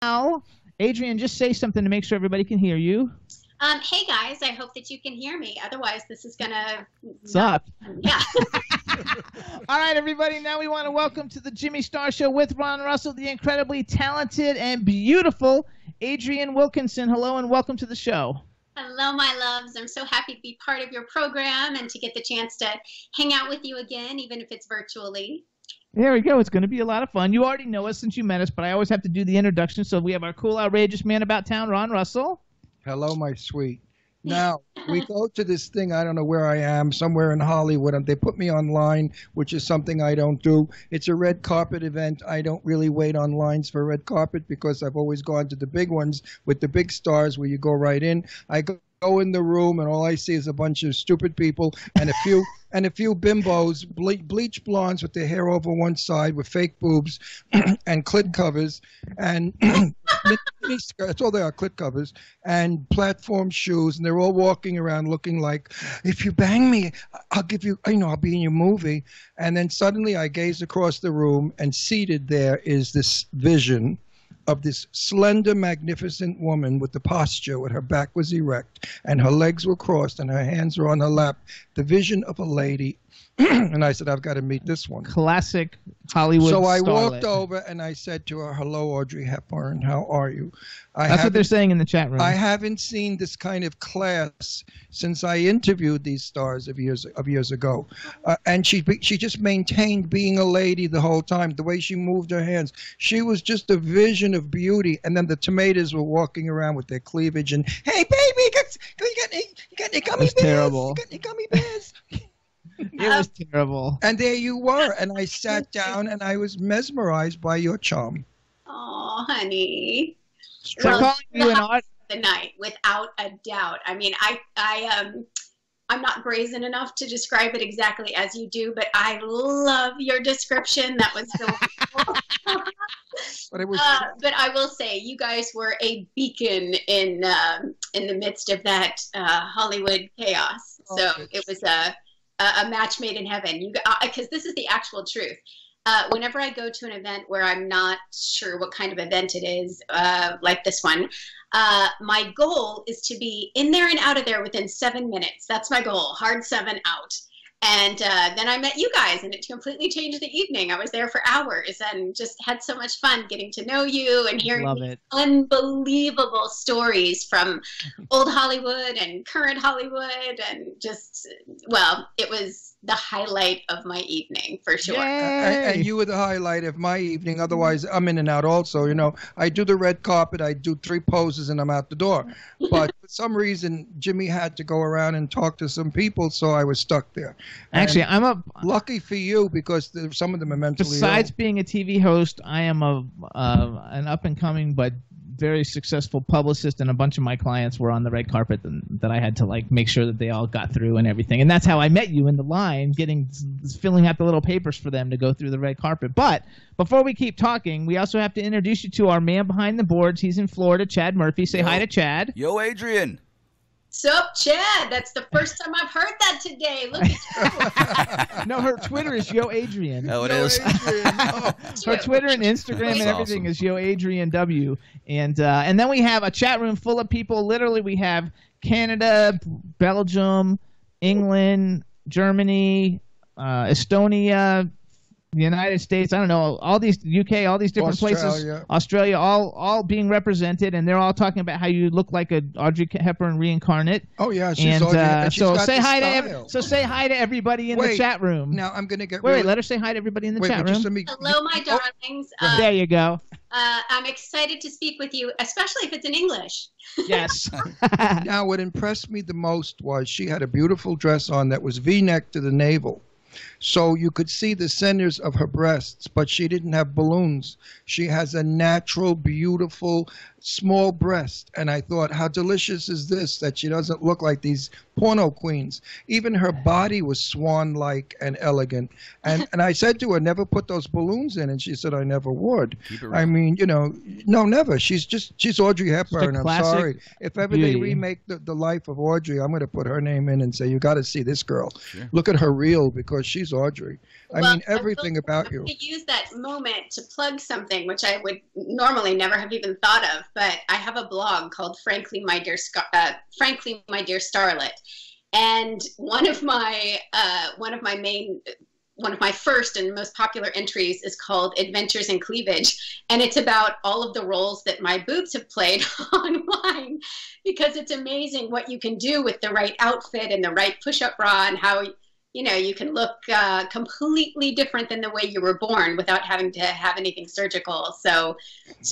Now, Adrienne, just say something to make sure everybody can hear you. Hey guys, I hope that you can hear me. Otherwise, this is gonna suck. Yeah. All right, everybody. Now we want to welcome to the Jimmy Star Show with Ron Russell, the incredibly talented and beautiful Adrienne Wilkinson. Hello and welcome to the show. Hello, my loves. I'm so happy to be part of your program and to get the chance to hang out with you again, even if it's virtually. There we go. It's going to be a lot of fun. You already know us since you met us, but I always have to do the introduction. So we have our cool, outrageous man about town, Ron Russell. Hello, my sweet. Now, we go to this thing, I don't know where I am, somewhere in Hollywood, and they put me online, which is something I don't do. It's a red carpet event. I don't really wait on lines for red carpet because I've always gone to the big ones with the big stars where you go right in. I go in the room, and all I see is a bunch of stupid people and a few bimbos, bleach blondes with their hair over one side with fake boobs and clit covers and that's all they are, clit covers, and platform shoes, and they're all walking around looking like, if you bang me, I'll give you, I'll be in your movie. And then suddenly I gaze across the room, and seated there is this vision of this slender, magnificent woman with the posture, with her back was erect, and her legs were crossed, and her hands were on her lap, the vision of a lady. And I said, I've got to meet this one. Classic Hollywood So I starlet. walked over and I said to her, hello, Audrey Hepburn, how are you? That's what they're saying in the chat room. I haven't seen this kind of class since I interviewed these stars of years ago. And she just maintained being a lady the whole time, the way she moved her hands. She was just a vision of beauty. And then the tomatoes were walking around with their cleavage and, hey, baby, you got any gummy bears? Terrible. You got any gummy bears? It was terrible. And there you were. And I sat down and I was mesmerized by your charm. Oh, honey. So calling you an art the night, without a doubt. I mean, I'm not brazen enough to describe it exactly as you do, but I love your description. That was so cool. But I will say, you guys were a beacon in the midst of that Hollywood chaos. So it was a match made in heaven. Because this is the actual truth. Whenever I go to an event where I'm not sure what kind of event it is, like this one, my goal is to be in there and out of there within 7 minutes. That's my goal, hard 7 out. And then I met you guys, and it completely changed the evening. I was there for hours and just had so much fun getting to know you and hearing unbelievable stories from old Hollywood and current Hollywood, and just, well, it was the highlight of my evening for sure. And you were the highlight of my evening. Otherwise, I'm in and out also. I do the red carpet, I do 3 poses, and I'm out the door. But for some reason, Jimmy had to go around and talk to some people, so I was stuck there. Actually, lucky for you, because some of them are mentally besides ill. being a TV host, I am an up-and-coming but very successful publicist, and a bunch of my clients were on the red carpet that I had to make sure that they all got through and everything. And that's how I met you in the line, filling out the little papers for them to go through the red carpet. But before we keep talking, we also have to introduce you to our man behind the boards. He's in Florida, Chad Murphy. Say hi to Chad. Yo, Adrienne. Sup, Chad? That's the first time I've heard that today. Look at you. No, her Twitter is Yo Adrienne. Oh, it is. Her Twitter and Instagram and everything is Yo Adrienne W. And then we have a chat room full of people. Literally, we have Canada, Belgium, England, Germany, Estonia, the United States, I don't know, all these UK, all these different places, Australia, all being represented, and they're all talking about how you look like a Audrey Hepburn reincarnate. Oh yeah, so say hi to everybody in the chat room. Now I'm gonna get. Wait, let her say hi to everybody in the chat room. Hello, my darlings. There you go. I'm excited to speak with you, especially if it's in English. Yes. Now, what impressed me the most was she had a beautiful dress on that was V-neck to the navel. So you could see the centers of her breasts, but she didn't have balloons. She has a natural, beautiful small breast, and I thought, how delicious is this that she doesn't look like these porno queens. Even her body was swan-like and elegant. And I said to her, never put those balloons in, and she said, I never would. I mean, you know, no, never. She's Audrey Hepburn. I'm sorry. If ever they remake the life of Audrey, I'm going to put her name in and say, you got to see this girl. Sure. Look at her reel, because she's Audrey. I mean, everything about you. I use that moment to plug something, which I would normally never have even thought of, but I have a blog called Frankly, My Dear Starlet. And one of my first and most popular entries is called Adventures in Cleavage. And it's about all of the roles that my boobs have played online, because it's amazing what you can do with the right outfit and the right push-up bra, and how, you know, you can look completely different than the way you were born without having to have anything surgical. So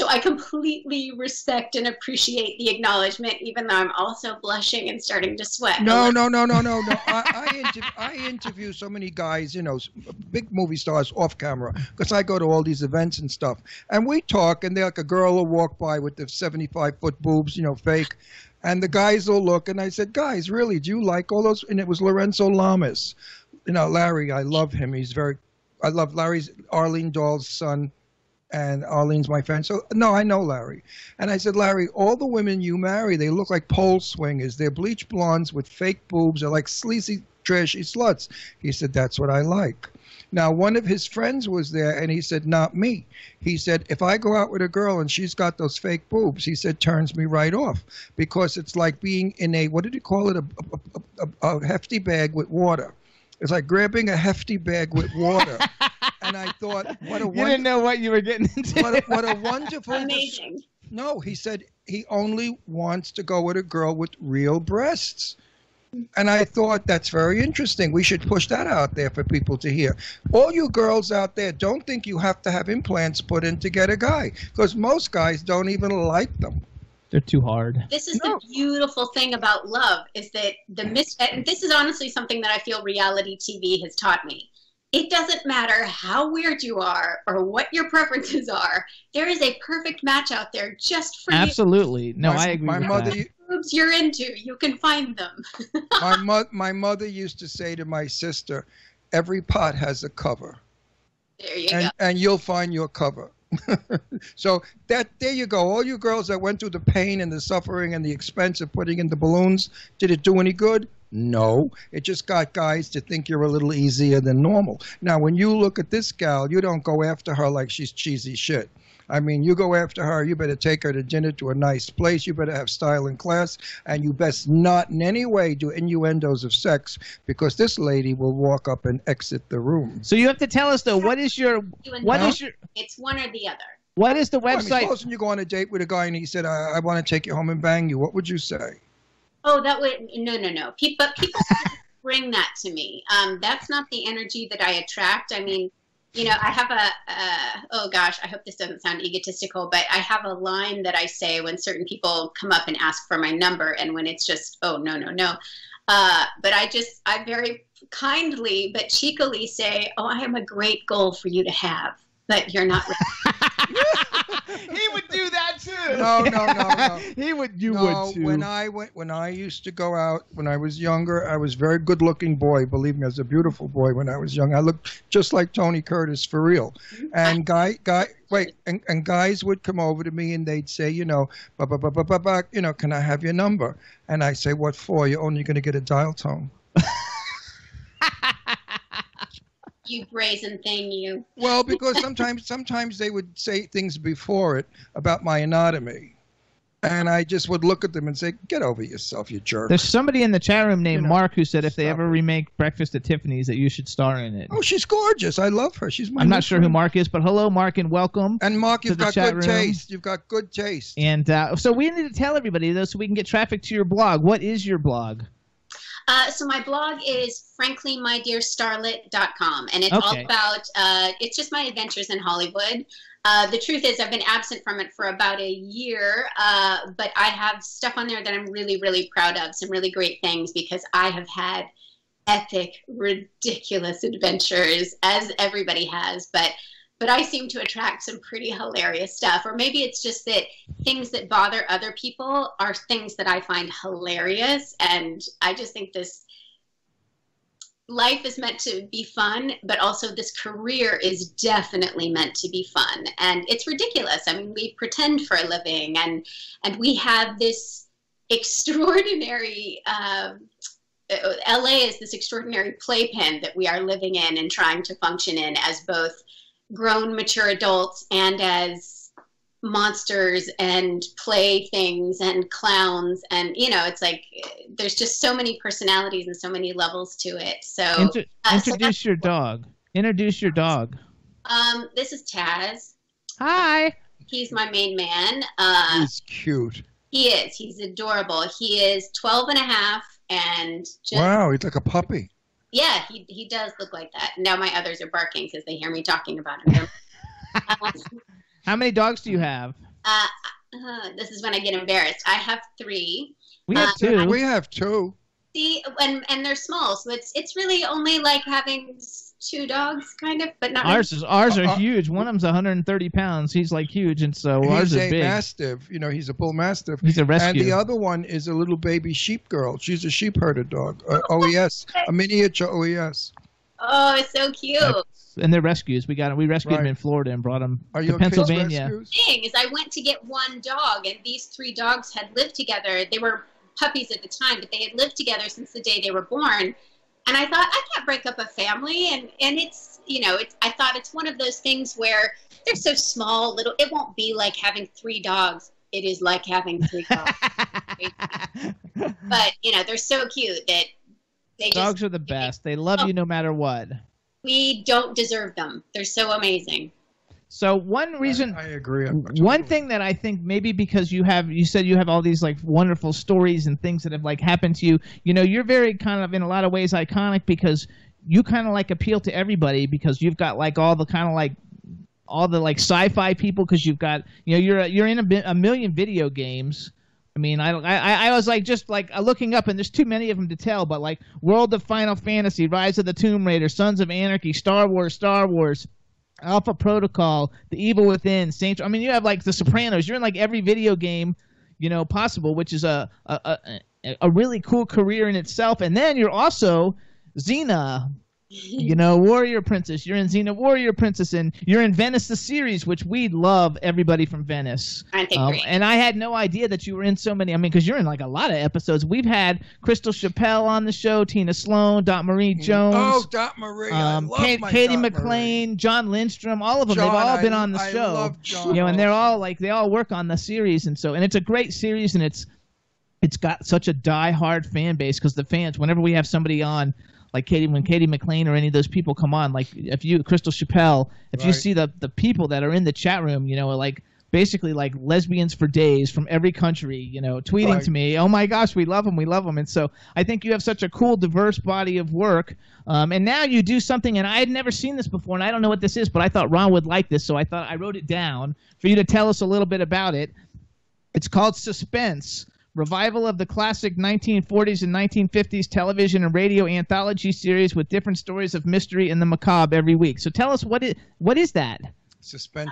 I completely respect and appreciate the acknowledgement, even though I'm also blushing and starting to sweat. No. I interview so many guys, you know, big movie stars off camera, because I go to all these events and stuff. And we talk, and they're like, a girl will walk by with the 75-foot boobs, you know, fake. And the guys will look, and I said, guys, really, do you like all those? And it was Lorenzo Lamas. You know, Larry, I love him. I love Larry's Arlene Dahl's son, and Arlene's my friend. So, no, I know Larry. And I said, Larry, all the women you marry, they look like pole swingers. They're bleach blondes with fake boobs. They're like sleazy, trashy sluts. He said, that's what I like. Now, one of his friends was there, and he said, not me. He said, if I go out with a girl and she's got those fake boobs, he said, turns me right off, because it's like being in a, what did he call it, a hefty bag with water. It's like grabbing a hefty bag with water. And I thought, what a wonderful... You didn't know what you were getting into. What a wonderful... Amazing. No, he said he only wants to go with a girl with real breasts. And I thought, that's very interesting. We should push that out there for people to hear. All you girls out there, don't think you have to have implants put in to get a guy, because most guys don't even like them. They're too hard. This is the beautiful thing about love, is that and this is honestly something that I feel reality TV has taught me. It doesn't matter how weird you are or what your preferences are. There is a perfect match out there just for you. Absolutely. No, I agree with that. Boobs you're into, you can find them. My mother used to say to my sister, every pot has a cover. There you go. And you'll find your cover. So there you go. All you girls that went through the pain and the suffering and the expense of putting in the balloons, did it do any good? No. It just got guys to think you're a little easier than normal. Now, when you look at this gal, you don't go after her like she's cheesy shit. I mean, you go after her, you better take her to dinner to a nice place. You better have style and class. And you best not in any way do innuendos of sex, because this lady will walk up and exit the room. So you have to tell us, though, what is your... It's one or the other. What is the website? I mean, suppose you go on a date with a guy and he said, I want to take you home and bang you. What would you say? Oh, that would... No. People bring that to me. That's not the energy that I attract. I mean... You know, I have oh gosh, I hope this doesn't sound egotistical, but I have a line that I say when certain people come up and ask for my number, and when it's just, oh, no. But I very kindly but cheekily say, oh, I am a great goal for you to have, but you're not ready. He would do that too. No. He would. You would too. When I used to go out when I was younger, I was a very good-looking boy. Believe me, I was a beautiful boy when I was young. I looked just like Tony Curtis for real. And and guys would come over to me and they'd say, you know, can I have your number? And I say, what for? You're only going to get a dial tone. You brazen thing, you. Well, because sometimes they would say things before it about my anatomy. And I just would look at them and say, get over yourself, you jerk. There's somebody in the chat room named Mark who said if they ever remake Breakfast at Tiffany's that you should star in it. Oh, she's gorgeous. I love her. She's my I'm not sure who Mark is, but hello, Mark, and welcome. And Mark, you've got good taste. You've got good taste. And so we need to tell everybody, though, so we can get traffic to your blog. What is your blog? So my blog is franklymydearstarlet.com, and it's all about, it's just my adventures in Hollywood. The truth is I've been absent from it for about a year, but I have stuff on there that I'm really, really proud of, some really great things, because I have had epic, ridiculous adventures, as everybody has, but but I seem to attract some pretty hilarious stuff. Or maybe it's just that things that bother other people are things that I find hilarious. And I just think this life is meant to be fun, but also this career is definitely meant to be fun. And it's ridiculous. I mean, we pretend for a living, and we have this extraordinary, LA is this extraordinary playpen that we are living in and trying to function in as both grown, mature adults and as monsters and playthings and clowns. And, you know, it's like there's just so many personalities and so many levels to it. So introduce your dog. Introduce your dog. This is Taz. Hi. He's my main man. He's cute. He is. He's adorable. He is 12 and a half and just, wow, he's like a puppy. Yeah, he does look like that. Now my others are barking because they hear me talking about him. How many dogs do you have? This is when I get embarrassed. I have 3. We have 2. We have 2. See, and they're small, so it's really only like having 2 dogs, kind of, but not. Ours are huge. One of them's 130 pounds. He's like huge, and so ours is big. He's a mastiff. You know, he's a bull mastiff. He's a rescue. And the other one is a little baby sheep girl. She's a sheep herder dog. OES, a miniature OES. Oh, it's so cute. And they're rescues. We rescued them in Florida and brought them to Pennsylvania. The thing is, I went to get one dog, and these 3 dogs had lived together. They were puppies at the time, but they had lived together since the day they were born. And I thought, I can't break up a family. And it's, you know, I thought it's one of those things where they're so small, little, it won't be like having 3 dogs. It is like having 3 dogs. But, you know, they're so cute that dogs are the best. They love you no matter what. We don't deserve them. They're so amazing. So one reason, I agree. One thing that I think maybe because you said you have all these like wonderful stories and things that have like happened to you. You know, you're very kind of in a lot of ways iconic because you kind of like appeal to everybody because you've got like all the kind of like all the like sci-fi people because you've got, you know, you're in a million video games. I mean, I was like just like looking up, and there's too many of them to tell, but like World of Final Fantasy, Rise of the Tomb Raider, Sons of Anarchy, Star Wars, Alpha Protocol, The Evil Within, Saints. I mean, you have like The Sopranos. You're in like every video game, you know, possible, which is a really cool career in itself. And then you're also Xena. You know, Warrior Princess. You're in Xena Warrior Princess, and you're in Venice the series, which we love. Everybody from Venice. And I had no idea that you were in so many. I mean, because you're in like a lot of episodes. We've had Crystal Chappelle on the show, Tina Sloan, Dot Marie Jones. Oh, Dot Marie. I love Katie McLean, John Lindstrom, all of them. They've all been on the show. I love John. You know, and they're all like they all work on the series, and it's a great series, and it's got such a die-hard fan base because the fans, whenever we have somebody on. Like when Katie McLean or any of those people come on, like Crystal Chappelle, if you see the people that are in the chat room, you know, like basically like lesbians for days from every country, you know, tweeting to me, oh my gosh, we love them. And so I think you have such a cool, diverse body of work. And now you do something, and I had never seen this before, and I don't know what this is, but I thought Ron would like this, so I thought I wrote it down for you to tell us a little bit about it. It's called Suspense. Revival of the classic 1940s and 1950s television and radio anthology series with different stories of mystery and the macabre every week. So tell us what is that? Suspense.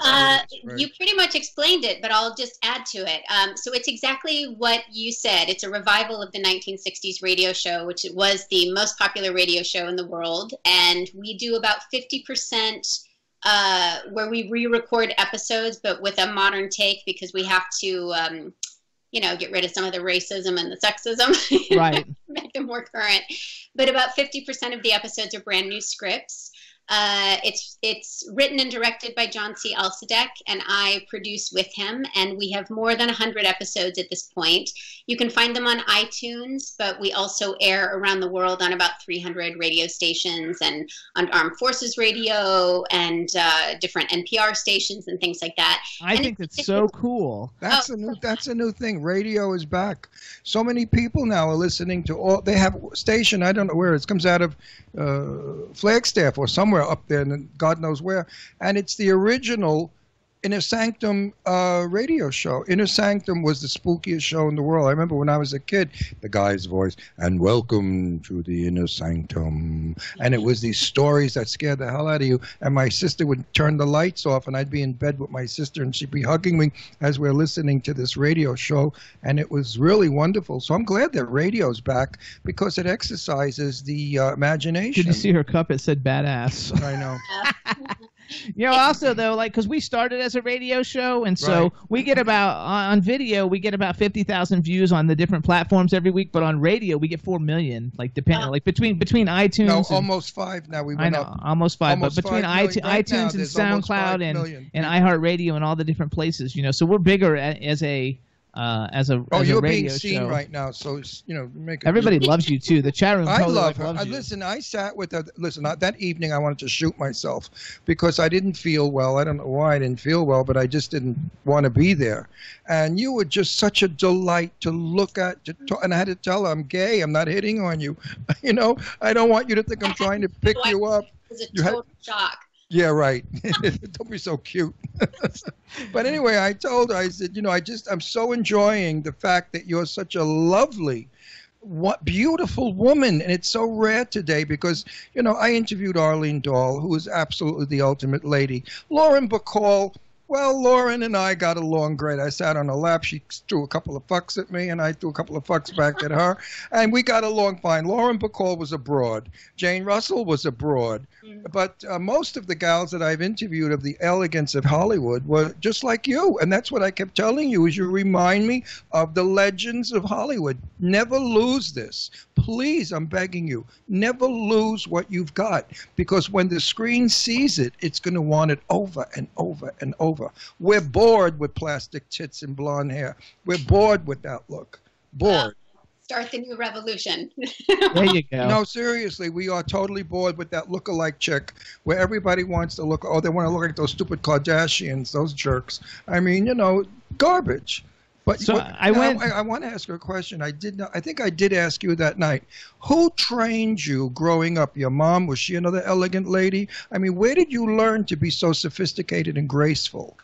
You pretty much explained it, but I'll just add to it. So it's exactly what you said. It's a revival of the 1960s radio show, which was the most popular radio show in the world. And we do about 50% where we re-record episodes, but with a modern take because we have to... you know, get rid of some of the racism and the sexism, right? Make them more current. But about 50% of the episodes are brand new scripts. It's written and directed by John C. Alsadek, and I produce with him. And we have more than 100 episodes at this point. You can find them on iTunes, but we also air around the world on about 300 radio stations and on Armed Forces Radio and different NPR stations and things like that. I think that's so cool. That's a new thing. Radio is back. So many people now are listening to all. They have a station. I don't know where it comes out of Flagstaff or somewhere up there, and God knows where. And it's the original Inner Sanctum radio show. Inner Sanctum was the spookiest show in the world. I remember when I was a kid, the guy's voice, and welcome to the Inner Sanctum. And it was these stories that scared the hell out of you. And my sister would turn the lights off, and I'd be in bed with my sister, and she'd be hugging me as we're listening to this radio show. And it was really wonderful. So I'm glad that radio's back because it exercises the imagination. Did you see her cup? It said badass. I know. You know, also though, like, because we started as a radio show, and so we get about on video, we get about 50,000 views on the different platforms every week, but on radio we get 4 million, like depending, like between iTunes. No, almost 5 now. We went up. Almost 5, almost but between 5 million. Right iTunes now, and SoundCloud and iHeartRadio and all the different places, you know, so we're bigger as a you're radio being seen show right now, so you know, make it. Everybody loves you too. The chat room. I totally love her. loves you. Listen, I sat with her. Listen, that evening I wanted to shoot myself because I didn't feel well. I don't know why I didn't feel well, but I just didn't want to be there. And you were just such a delight to look at. And I had to tell her, I'm gay. I'm not hitting on you. You know, I don't want you to think I'm trying to pick you up. It was a total shock. Yeah, right. Don't be so cute. But anyway, I told her, I said, you know, I'm so enjoying the fact that you're such a lovely, beautiful woman. And it's so rare today because, you know, I interviewed Arlene Dahl, who is absolutely the ultimate lady. Lauren Bacall. Well, Lauren and I got along great. I sat on her lap. She threw a couple of fucks at me, and I threw a couple of fucks back at her. And we got along fine. Lauren Bacall was a broad. Jane Russell was a broad. But most of the gals that I've interviewed of the elegance of Hollywood were just like you. And that's what I kept telling you, is you remind me of the legends of Hollywood. Never lose this. Please, I'm begging you, never lose what you've got. Because when the screen sees it, it's going to want it over and over and over. We're bored with plastic tits and blonde hair. We're bored with that look. Bored. Start the new revolution. There you go. No, seriously, we are totally bored with that look-alike chick where everybody wants to look, they want to look like those stupid Kardashians, those jerks. I mean, you know, garbage. But so I want to ask her a question. I think I did ask you that night. Who trained you growing up? Your mom? Was she another elegant lady? I mean, where did you learn to be so sophisticated and graceful?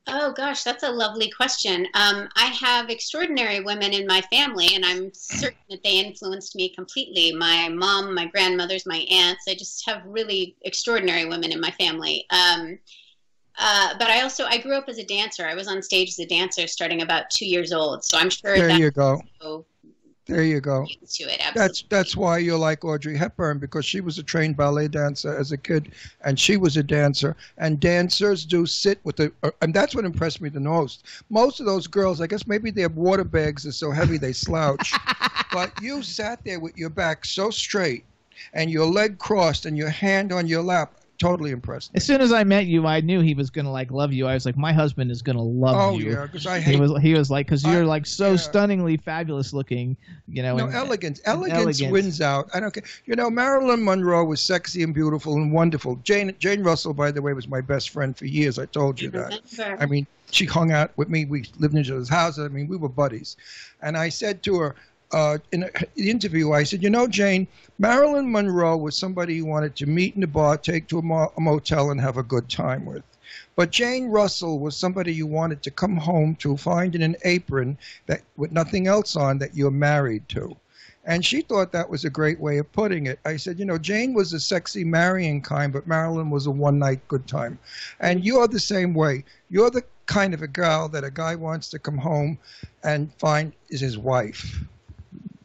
Oh, gosh, that's a lovely question. I have extraordinary women in my family, and I'm certain that they influenced me completely. My mom, my grandmothers, my aunts. I just have really extraordinary women in my family. But I grew up as a dancer. I was on stage as a dancer starting about 2 years old. So I'm sure there you go. There you go. To it, absolutely. That's why you're like Audrey Hepburn, because she was a trained ballet dancer as a kid, and she was a dancer. And dancers do sit with and that's what impressed me the most. Most of those girls, I guess maybe their water bags are so heavy they slouch. But you sat there with your back so straight and your leg crossed and your hand on your lap. Totally impressed me. As soon as I met you, I knew he was gonna love you. I was like, my husband is gonna love you. Oh yeah, because I hate. He was like, because you're like so stunningly fabulous looking, you know. No, elegance wins out. I don't care. You know, Marilyn Monroe was sexy and beautiful and wonderful. Jane Russell, by the way, was my best friend for years. I told you that. I mean, she hung out with me. We lived in each other's houses. I mean, we were buddies. And I said to her, in the interview, I said, you know, Jane, Marilyn Monroe was somebody you wanted to meet in a bar, take to a motel, and have a good time with. But Jane Russell was somebody you wanted to come home to, find in an apron that with nothing else on that you're married to. And she thought that was a great way of putting it. I said, you know, Jane was a sexy marrying kind, but Marilyn was a one-night good time. And you're the same way. You're the kind of a girl that a guy wants to come home and find is his wife.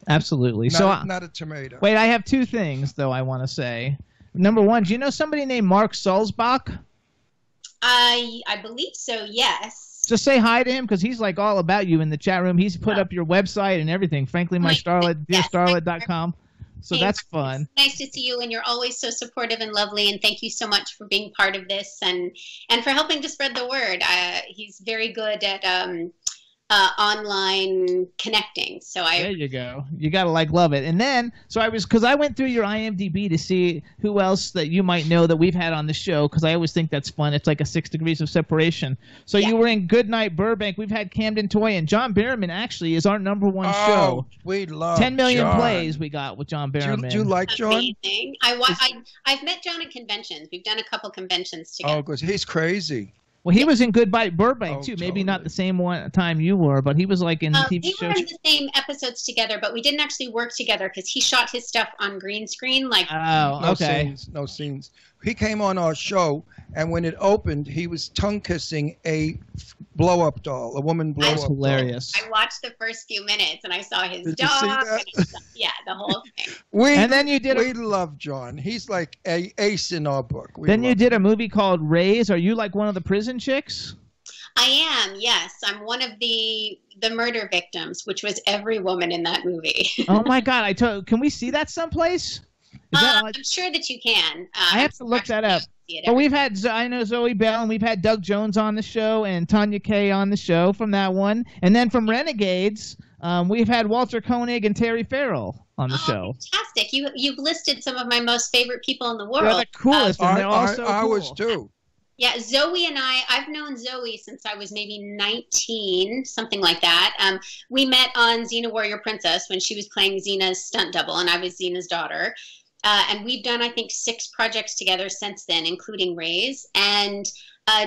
Absolutely. Not a tomato. Wait, I have two things, though, I want to say. Number one, do you know somebody named Mark Sulzbach? I believe so, yes. Just say hi to him, because he's like all about you in the chat room. He's put up your website and everything, frankly-my-starlet.com. So that's fun. It's nice to see you, and you're always so supportive and lovely, and thank you so much for being part of this and for helping to spread the word. He's very good at online connecting. So there you go. You gotta love it. And then because I went through your IMDb to see who else that you might know that we've had on the show, because I always think that's fun. It's like a 6 degrees of separation. So you were in Goodnight Burbank. We've had Camden Toy, and John Barrowman actually is our #1 show. We love 10 million John. plays we got with John Barrowman. Do you like John? Amazing. I've met John at conventions. We've done a couple conventions together. Oh, because he's crazy. Well, he was in Goodbye Burbank, too. Totally. Maybe not the same time you were, but he was like in TV we shows. were in the same episodes together, but we didn't actually work together because he shot his stuff on green screen. Like, oh, okay. No scenes. He came on our show, and when it opened, he was tongue kissing a blow-up doll, a woman blow-up doll. Hilarious. I watched the first few minutes, and I saw his Did you dog. see that? Yeah, the whole thing. And then you did. We love John. He's like a ace in our book. You did a movie called Raise. Are you like one of the prison chicks? I am, yes. I'm one of the murder victims, which was every woman in that movie. Oh my God! Can we see that someplace? I'm sure that you can. I have to look that up. But we've had, I know Zoe Bell, and we've had Doug Jones on the show, and Tanya Kaye on the show from that one. And then from Renegades, we've had Walter Koenig and Terry Farrell on the show. Fantastic. You've listed some of my most favorite people in the world. They're the coolest, and they're all so cool. Ours too. Yeah, Zoe and I've known Zoe since I was maybe 19, something like that. We met on Xena Warrior Princess when she was playing Xena's stunt double, and I was Xena's daughter. And we've done, I think, 6 projects together since then, including Raise. And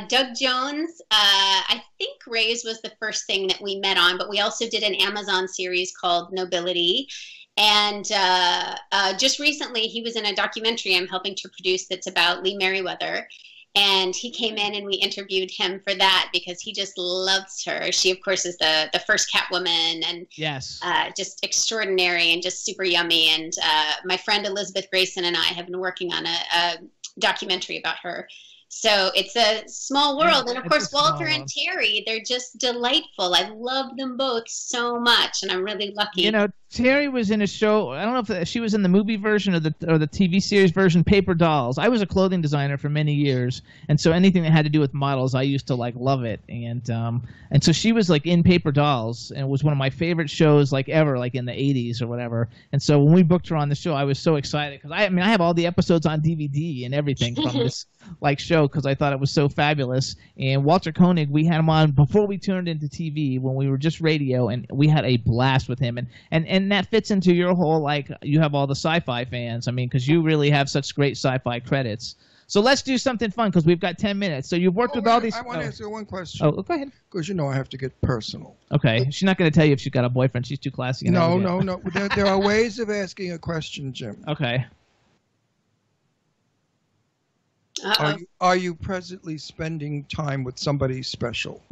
Doug Jones, I think Raise was the first thing that we met on, but we also did an Amazon series called Nobility. And just recently, he was in a documentary I'm helping to produce that's about Lee Merriweather. And he came in and we interviewed him for that because he just loves her. She, of course, is the first Catwoman and yes, just extraordinary and just super yummy. And my friend Elizabeth Grayson and I have been working on a documentary about her. So it's a small world. And, of course, Walter and Terry, they're just delightful. I love them both so much, and I'm really lucky. You know, Terry was in a show. I don't know if she was in the movie version or the TV series version, Paper Dolls. I was a clothing designer for many years, and so anything that had to do with models, I used to like love it. And so she was like in Paper Dolls, and it was one of my favorite shows like ever, like in the 80s or whatever. And so when we booked her on the show, I was so excited because I have all the episodes on DVD and everything from this like show because I thought it was so fabulous. And Walter Koenig, we had him on before we turned into TV when we were just radio, and we had a blast with him. And that fits into your whole, like, you have all the sci-fi fans. I mean, because you really have such great sci-fi credits. So let's do something fun because we've got 10 minutes. So you've worked with all these. I want to ask you one question. Oh, go ahead. Because I have to get personal. Okay. She's not going to tell you if she's got a boyfriend. She's too classy. No. There are ways of asking a question, Jim. Okay. Are you presently spending time with somebody special?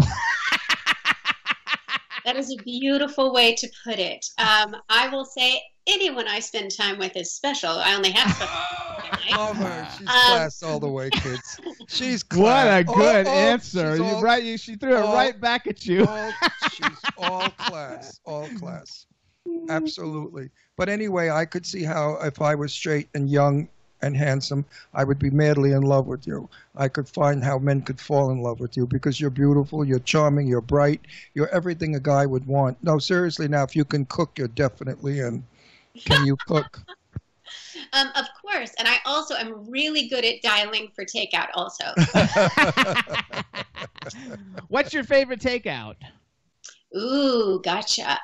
That is a beautiful way to put it. I will say anyone I spend time with is special. I only have special. Love her. She's class all the way, kids. She's class. What a good answer. She threw it right back at you. She's all class. All class. Absolutely. But anyway, I could see how if I was straight and young and handsome, I would be madly in love with you. I could find how men could fall in love with you because you're beautiful, you're charming, you're bright, you're everything a guy would want. No, seriously, now, if you can cook, you're definitely in. Can you cook? Of course. And I also am really good at dialing for takeout also. What's your favorite takeout? Ooh, gotcha.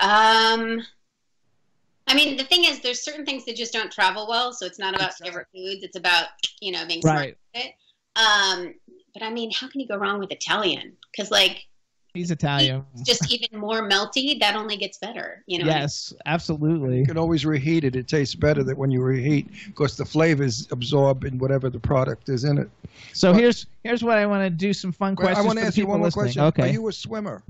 I mean, the thing is, there's certain things that just don't travel well, so it's not about favorite foods. It's about, being smart with it. But I mean, how can you go wrong with Italian? Because, like, he's Italian. It's just even more melty. That only gets better, Yes, absolutely. You can always reheat it. It tastes better than when you reheat because the flavors absorb in whatever the product is in it. So here's what I want to do some fun questions. I want to ask you one more question. Okay. Are you a swimmer?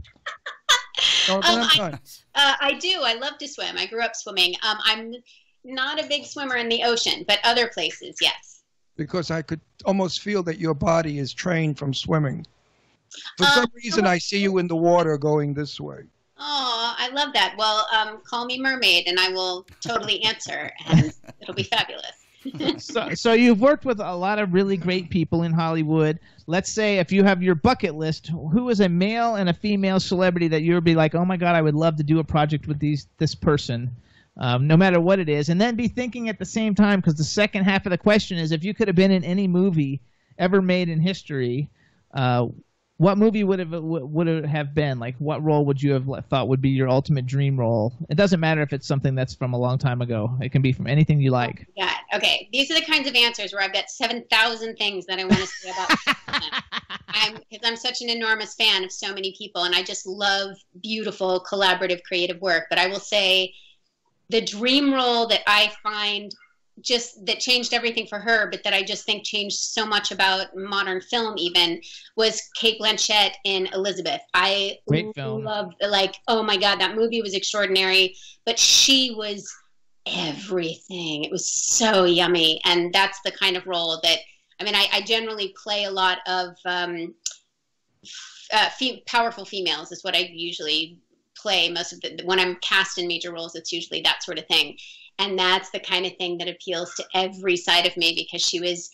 I do. I love to swim. I grew up swimming. I'm not a big swimmer in the ocean, but other places, yes. Because I could almost feel that your body is trained from swimming. For some reason, I see you in the water going this way. Oh, I love that. Well, call me mermaid, and I will totally answer, and it'll be fabulous. So you've worked with a lot of really great people in Hollywood. Let's say if you have your bucket list, who is a male and a female celebrity that you would be like, oh my God, I would love to do a project with this person, no matter what it is, and then be thinking at the same time, because the second half of the question is if you could have been in any movie ever made in history, what movie would it have been? Like, what role would you have thought would be your ultimate dream role? It doesn't matter if it's something that's from a long time ago. It can be from anything you like. Yeah. Okay, these are the kinds of answers where I've got 7,000 things that I want to say about because I'm such an enormous fan of so many people, and I just love beautiful, collaborative, creative work. But I will say the dream role that I find just that changed everything for her, but that I just think changed so much about modern film even, was Cate Blanchett in Elizabeth. I loved, like, oh my God, that movie was extraordinary, but she was everything. It was so yummy. And that's the kind of role that, I mean, I generally play a lot of powerful females is what I usually play most of when I'm cast in major roles. It's usually that sort of thing. And that's the kind of thing that appeals to every side of me, because she was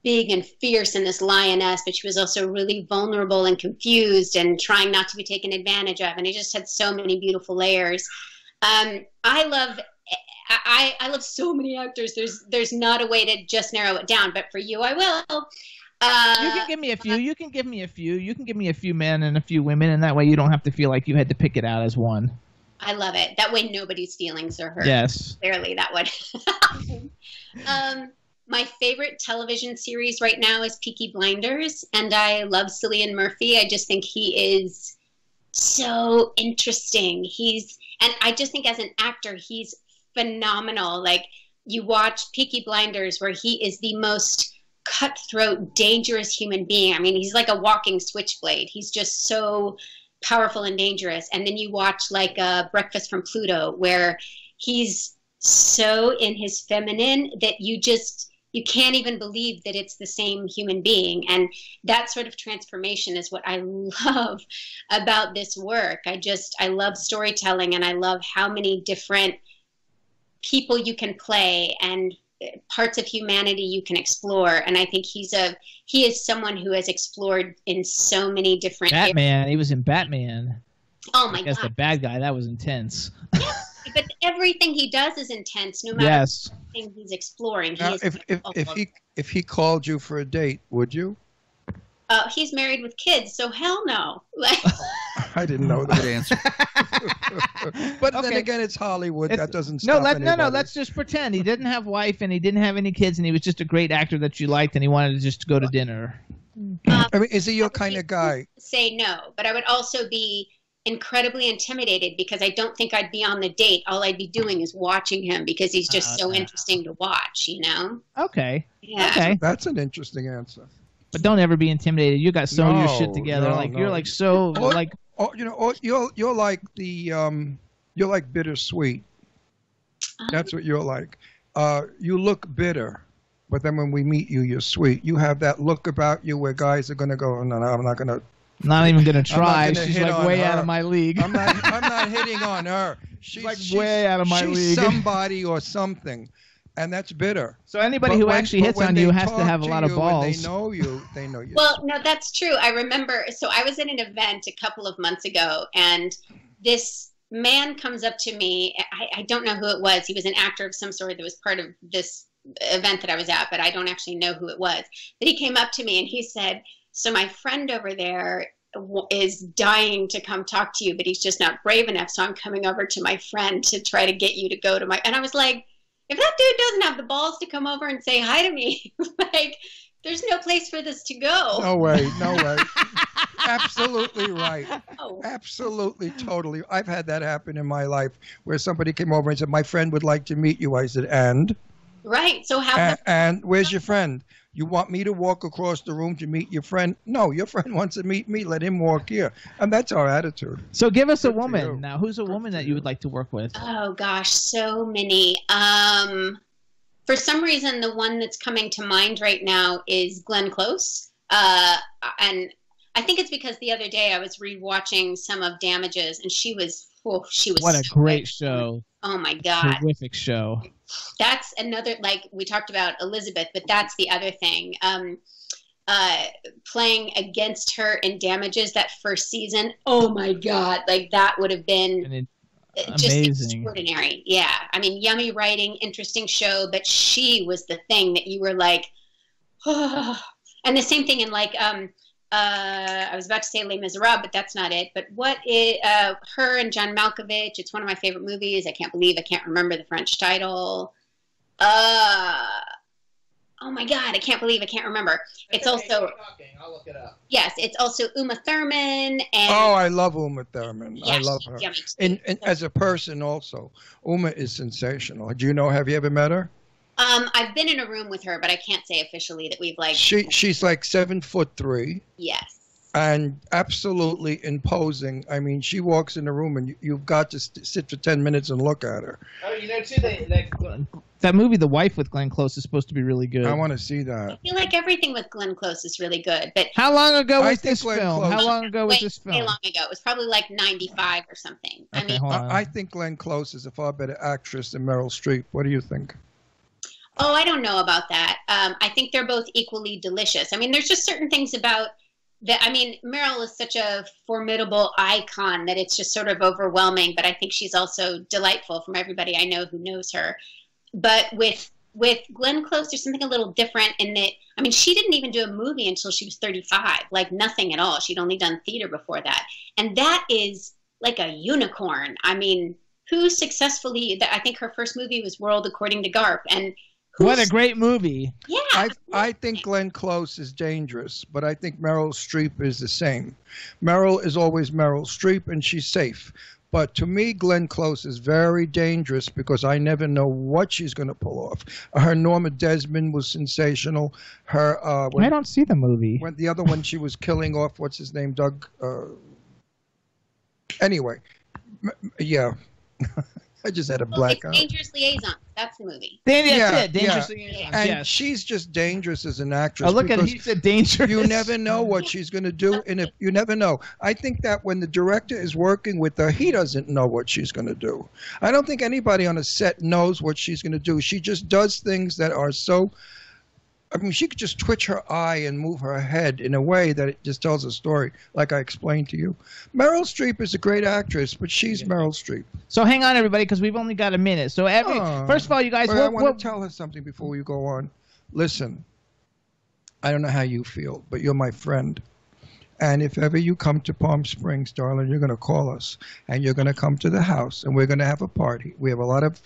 big and fierce and this lioness, but she was also really vulnerable and confused and trying not to be taken advantage of. And it just had so many beautiful layers. I love so many actors. There's not a way to just narrow it down, but for you, I will. You can give me a few. You can give me a few. You can give me a few men and a few women, and that way you don't have to feel like you had to pick it out as one. I love it. That way nobody's feelings are hurt. Yes. Clearly that would. My favorite television series right now is Peaky Blinders, and I love Cillian Murphy. I just think he is so interesting. And I just think as an actor, he's phenomenal. Like, you watch Peaky Blinders where he is the most cutthroat, dangerous human being. I mean, he's like a walking switchblade. He's just so powerful and dangerous. And then you watch like Breakfast from Pluto, where he's so in his feminine that you can't even believe that it's the same human being. And that sort of transformation is what I love about this work. I love storytelling, and I love how many different people you can play and parts of humanity you can explore. And I think he is someone who has explored in so many different Batman. He was in Batman. Oh my God. As the bad guy, that was intense. Yeah, but everything he does is intense, no matter what thing he's exploring. Now, if he called you for a date, would you? He's married with kids, so hell no. I didn't know that answer. But then again, it's Hollywood. That doesn't stop anybody. No, let's just pretend he didn't have wife and he didn't have any kids, and he was just a great actor that you liked, and he wanted to just go to dinner. I mean, is he your kind of guy? Say no, but I would also be incredibly intimidated, because I don't think I'd be on the date. All I'd be doing is watching him, because he's just so interesting to watch, you know? Okay. Yeah. Okay. That's an interesting answer. But don't ever be intimidated. You got so your shit together. You're like so like. Oh, you know, you're like you're like bittersweet. That's what you're like. You look bitter, but then when we meet you, you're sweet. You have that look about you where guys are gonna go, no, I'm not gonna. Not even gonna try. She's like way out of my league. I'm not hitting on her. She's like way out of my league. She's somebody or something. And that's bitter. So anybody who actually hits on you has to have a lot of balls. They know you. They know you. Well, no, that's true. I remember. So I was at an event a couple of months ago, and this man comes up to me. I don't know who it was. He was an actor of some sort that was part of this event that I was at, but I don't actually know who it was. But he came up to me and he said, "So my friend over there is dying to come talk to you, but he's just not brave enough. So I'm coming over to my friend to try to get you to go to my." And I was like, if that dude doesn't have the balls to come over and say hi to me, like, there's no place for this to go. No way. Absolutely right. Oh. Absolutely, totally. I've had that happen in my life where somebody came over and said, "My friend would like to meet you." I said, "And?" Right. So how? And where's your friend? You want me to walk across the room to meet your friend? No, your friend wants to meet me. Let him walk here. And that's our attitude. So give us a woman. Now, who's a woman that you would like to work with? Oh, gosh, so many. For some reason, the one that's coming to mind right now is Glenn Close. And I think it's because the other day I was rewatching some of Damages, and she was what a great show. Oh, my God. Terrific show. That's another, like we talked about Elizabeth, but that's the other thing. Playing against her in Damages that first season, oh my God, like that would have been just extraordinary. Yeah. I mean, yummy writing, interesting show, but she was the thing that you were like, oh. And the same thing in like, I was about to say Les Miserables, but that's not it. But her and John Malkovich, it's one of my favorite movies. I can't remember the French title. Oh my God, I can't believe I can't remember. It's also. I'll look it up. Yes, it's also Uma Thurman and. Oh, I love Uma Thurman. Yeah, I love her. yummy. And as a person, also, Uma is sensational. Do you know? Have you ever met her? I've been in a room with her, but I can't say officially that we've like. She's like 7'3". Yes. And absolutely imposing. I mean, she walks in the room and you've got to sit for 10 minutes and look at her. Oh, you know, too, that movie, The Wife with Glenn Close, is supposed to be really good. I want to see that. I feel like everything with Glenn Close is really good. But how long ago was this Glenn film? Close. How long ago was this film? Way long ago. It was probably like 95 or something. Okay, I think Glenn Close is a far better actress than Meryl Streep. What do you think? Oh, I don't know about that. I think they're both equally delicious. I mean, there's just certain things about that. I mean, Meryl is such a formidable icon that it's just sort of overwhelming, but I think she's also delightful from everybody I know who knows her. But with Glenn Close, there's something a little different in that, I mean, she didn't even do a movie until she was 35, like nothing at all. She'd only done theater before that. And that is like a unicorn. I mean, who successfully, I think her first movie was World According to Garp. And what a great movie. Yeah. I think Glenn Close is dangerous, but I think Meryl Streep is the same. Meryl is always Meryl Streep, and she's safe. But to me, Glenn Close is very dangerous because I never know what she's going to pull off. Her Norma Desmond was sensational. Her I don't see the movie. When the other one, she was killing off, what's his name, Doug? Anyway, yeah. I just had a blackout. It's Dangerous Liaisons. That's the movie. Dangerous Liaisons. And yes. she's just dangerous as an actress. Oh, look at he said dangerous. You never know what she's going to do, and if you never know. I think that when the director is working with her, he doesn't know what she's going to do. I don't think anybody on a set knows what she's going to do. She just does things that are so. I mean, she could just twitch her eye and move her head in a way that it just tells a story, like I explained to you. Meryl Streep is a great actress, but she's Meryl Streep. So hang on, everybody, because we've only got a minute. So first of all, you guys... I want to tell her something before you go on. Listen, I don't know how you feel, but you're my friend. And if ever you come to Palm Springs, darling, you're going to call us. And you're going to come to the house, and we're going to have a party. We have a lot of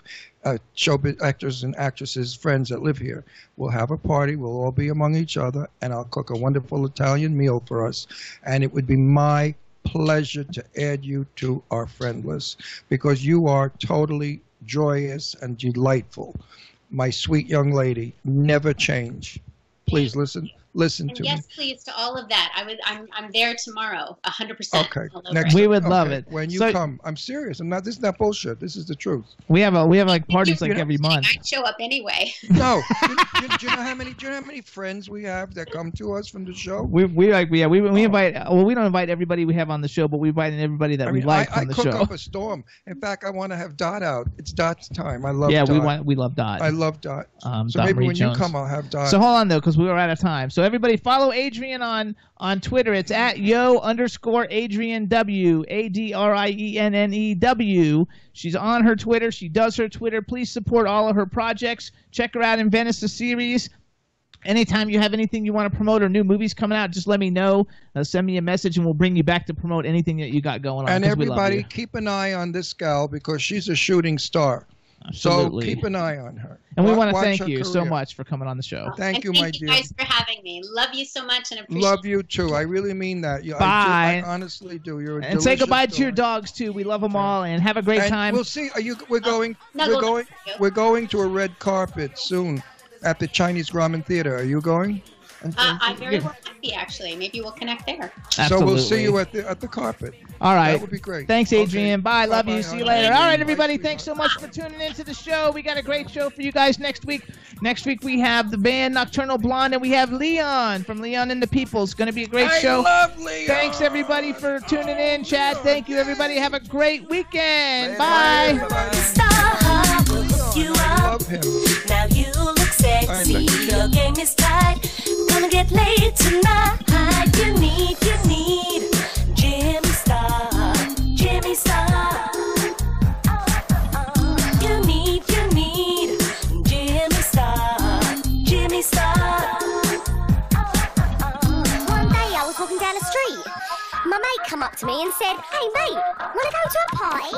showbiz actors and actresses, friends that live here. We'll have a party. We'll all be among each other, and I'll cook a wonderful Italian meal for us. And it would be my pleasure to add you to our friend list because you are totally joyous and delightful. My sweet young lady, never change. Please listen to me. Yes, please, to all of that. I'm there tomorrow, 100%. Okay. We would love it. When you come, I'm serious. This is not bullshit. This is the truth. We have like parties like every month. I'd show up anyway. No. Do you know how many friends we have that come to us from the show? We invite. Well, we don't invite everybody we have on the show, but we invite everybody that we like on the show. I cook up a storm. In fact, I want to have Dot out. It's Dot's time. I love Dot. Yeah, we love Dot. I love Dot. So Dot maybe Marie when Jones. you come, I'll have Dot. So hold on though, because we were out of time. So everybody follow Adrienne on Twitter. It's at @yo_Adrienne W, ADRIENNEW. She's on her Twitter. She does her Twitter. Please support all of her projects. Check her out in Venice, the series. Anytime you have anything you want to promote or new movies coming out, just let me know. Send me a message and we'll bring you back to promote anything that you got going on. And everybody, keep an eye on this gal because she's a shooting star. Absolutely. So keep an eye on her. And we want to thank you so much for coming on the show. Thank you, my dear. Thank you guys for having me. Love you so much and appreciate Love you too. I really mean that. Bye. I honestly do. You're a and say goodbye to your dogs too. We love them all and have a great time. We'll see. We're going to a red carpet soon at the Chinese Grauman Theater. Are you going? I'm very well happy, actually. Maybe we'll connect there. Absolutely. So we'll see you at the carpet. All right. That would be great. Thanks, Adrienne. Okay. Bye. Love you. See you later. All right, everybody. Bye, thanks so much for tuning into the show. We got a great show for you guys next week. Next week, we have the band Nocturnal Blonde, and we have Leon from Leon and the People. It's going to be a great show. I love Leon. Thanks, everybody, for tuning in. Chad, thank you, everybody. Have a great weekend. Bye. I love him. Now you look sexy. Your game is tight. Gonna get laid tonight. You need Jimmy Star. Jimmy Star. You need Jimmy Star. Jimmy Star. One day I was walking down the street. My mate come up to me and said, "Hey mate, wanna go to a party?"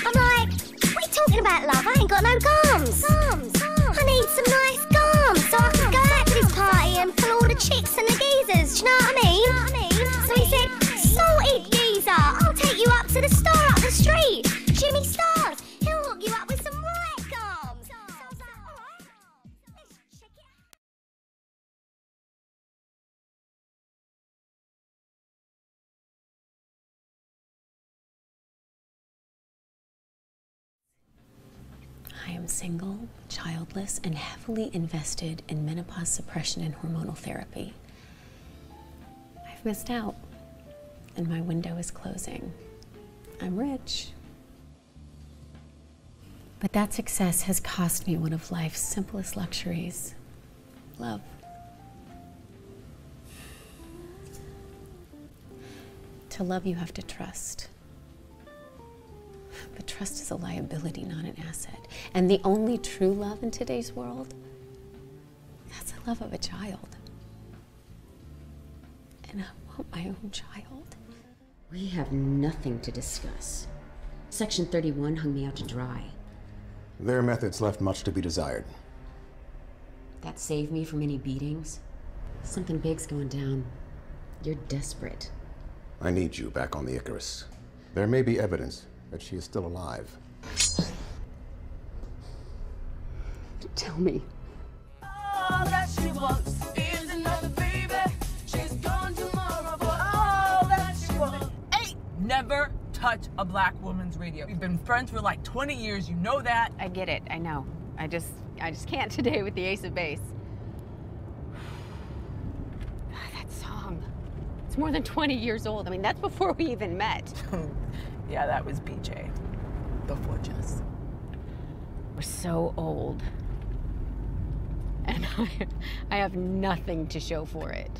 I'm like, "What are you Talking about love, I ain't got no gums. I need some nice gums so I can go out to this party and pull all the chicks and the geezers. Do you know what I mean? So he said, sorted geezer, I'll take you up to the store up the street. Jimmy Stars, he'll hook you up with some right gums. So I was like, all right, let's check it out. I am single, childless, and heavily invested in menopause suppression and hormonal therapy. I've missed out, and my window is closing. I'm rich. But that success has cost me one of life's simplest luxuries, love. To love, you have to trust. But trust is a liability, not an asset. And the only true love in today's world, that's the love of a child. And I want my own child. We have nothing to discuss. Section 31 hung me out to dry. Their methods left much to be desired. That saved me from any beatings. Something big's going down. You're desperate. I need you back on the Icarus. There may be evidence that she is still alive. Tell me. All that she wants is another baby. She's gone tomorrow, but all that she wants. Hey, never touch a black woman's radio. We've been friends for like 20 years, you know that. I get it, I know. I just can't today with the Ace of Base. God, that song. It's more than 20 years old. I mean, that's before we even met. Yeah, that was BJ. Before Jess. We're so old. And I have nothing to show for it.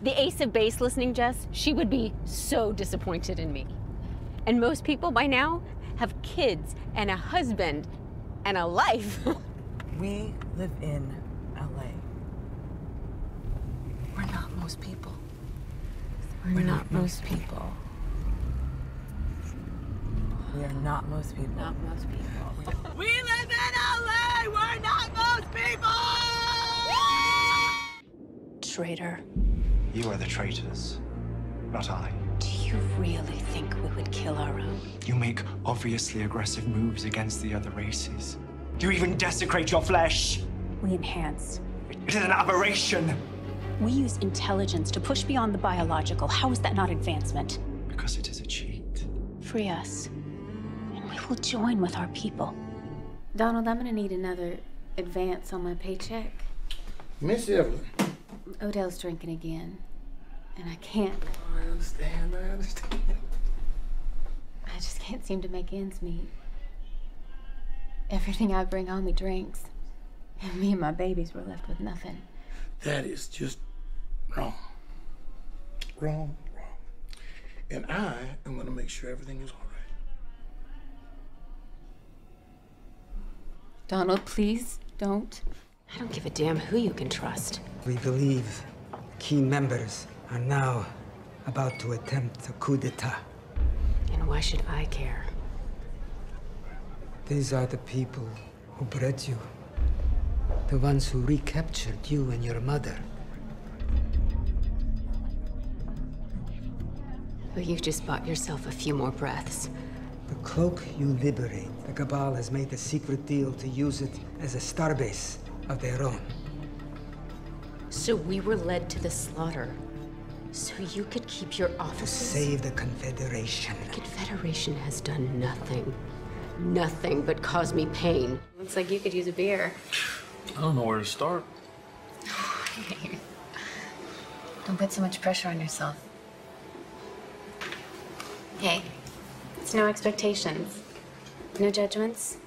The Ace of Base listening, Jess, she would be so disappointed in me. And most people by now have kids and a husband and a life. We live in LA. We're not most people. We're not most people. We are not most people. Not most people. We live in LA! We're not most people! Traitor. You are the traitors, not I. Do you really think we would kill our own? You make obviously aggressive moves against the other races. You even desecrate your flesh. We enhance. It is an aberration. We use intelligence to push beyond the biological. How is that not advancement? Because it is a cheat. Free us, and we will join with our people. Donald, I'm gonna need another advance on my paycheck. Miss Evelyn. Odell's drinking again, and I can't. Oh, I understand. I just can't seem to make ends meet. Everything I bring home, he drinks, and me and my babies were left with nothing. That is just wrong. Wrong. And I am going to make sure everything is all right. Donald, please don't. I don't give a damn who you can trust. We believe key members are now about to attempt a coup d'etat. And why should I care? These are the people who bred you. The ones who recaptured you and your mother. But you just bought yourself a few more breaths. The cloak you liberate, the Cabal has made a secret deal to use it as a starbase of their own. So we were led to the slaughter, so you could keep your offices? To save the Confederation. The Confederation has done nothing. Nothing but cause me pain. Looks like you could use a beer. I don't know where to start. Don't put so much pressure on yourself. Hey, it's no expectations, no judgments.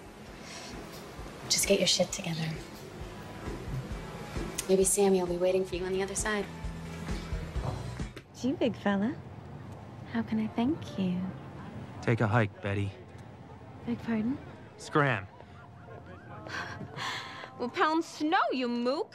Just get your shit together. Maybe Sammy will be waiting for you on the other side. You big fella. How can I thank you? Take a hike, Betty. Beg pardon? Scram. Well, pound snow, you mook.